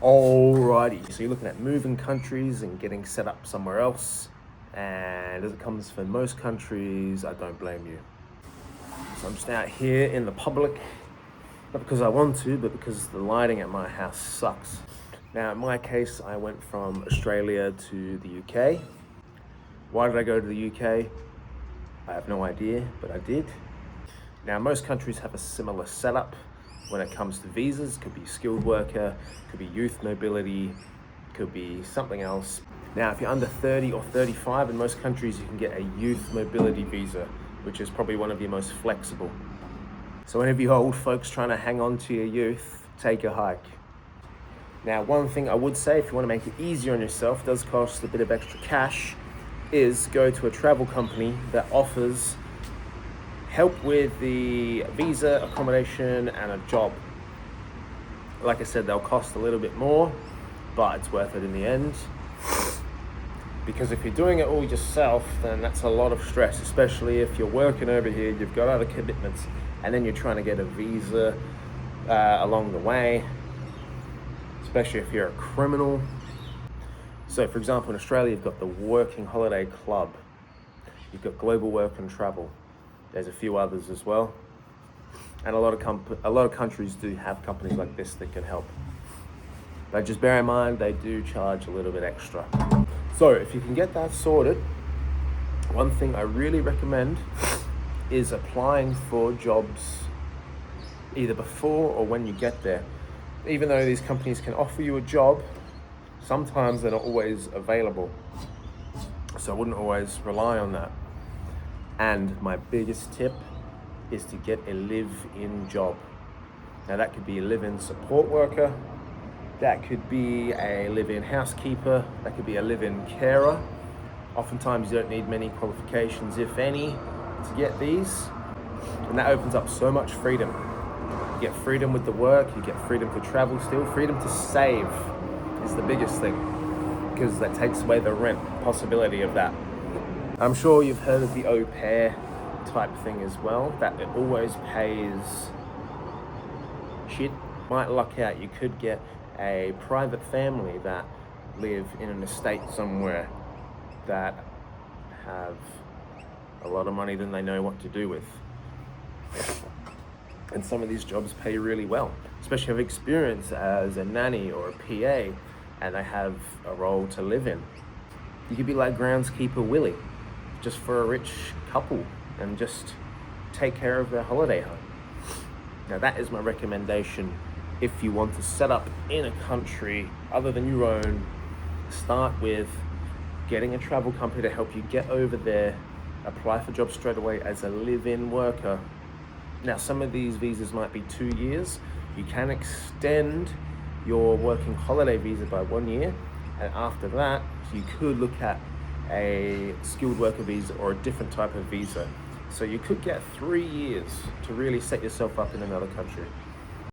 Alrighty, so you're looking at moving countries and getting set up somewhere else. And as it comes for most countries, I don't blame you. So I'm just out here in the public, not because I want to, but because the lighting at my house sucks. Now, in my case, I went from Australia to the UK. Why did I go to the UK? I have no idea, but I did. Now, most countries have a similar setup when it comes to visas. Could be skilled worker, could be youth mobility, could be something else. Now, if you're under 30 or 35, in most countries you can get a youth mobility visa, which is probably one of your most flexible. So any of you old folks trying to hang on to your youth, take a hike. Now, one thing I would say, if you want to make it easier on yourself, does cost a bit of extra cash, is go to a travel company that offers help with the visa, accommodation, and a job. Like I said, they'll cost a little bit more, but it's worth it in the end. Because if you're doing it all yourself, then that's a lot of stress, especially if you're working over here, you've got other commitments, and then you're trying to get a visa along the way, especially if you're a criminal. So for example, in Australia, you've got the Working Holiday Club. You've got Global Work and Travel. There's a few others as well. And a lot of countries do have companies like this that can help. But just bear in mind, they do charge a little bit extra. So if you can get that sorted, one thing I really recommend is applying for jobs either before or when you get there. Even though these companies can offer you a job, sometimes they're not always available. So I wouldn't always rely on that. And my biggest tip is to get a live-in job. Now that could be a live-in support worker, that could be a live-in housekeeper, that could be a live-in carer. Oftentimes you don't need many qualifications, if any, to get these. And that opens up so much freedom. You get freedom with the work, you get freedom to travel still, freedom to save is the biggest thing, because that takes away the rent possibility of that. I'm sure you've heard of the au pair type thing as well, that it always pays shit. Might luck out, you could get a private family that live in an estate somewhere that have a lot of money than they know what to do with. And some of these jobs pay really well, especially if you have experience as a nanny or a PA and they have a role to live in. You could be like groundskeeper Willie, just for a rich couple, and just take care of their holiday home. Now that is my recommendation. If you want to set up in a country other than your own, start with getting a travel company to help you get over there, apply for jobs straight away as a live-in worker. Now some of these visas might be 2 years. You can extend your working holiday visa by 1 year, and after that you could look at a skilled worker visa or a different type of visa. So you could get 3 years to really set yourself up in another country.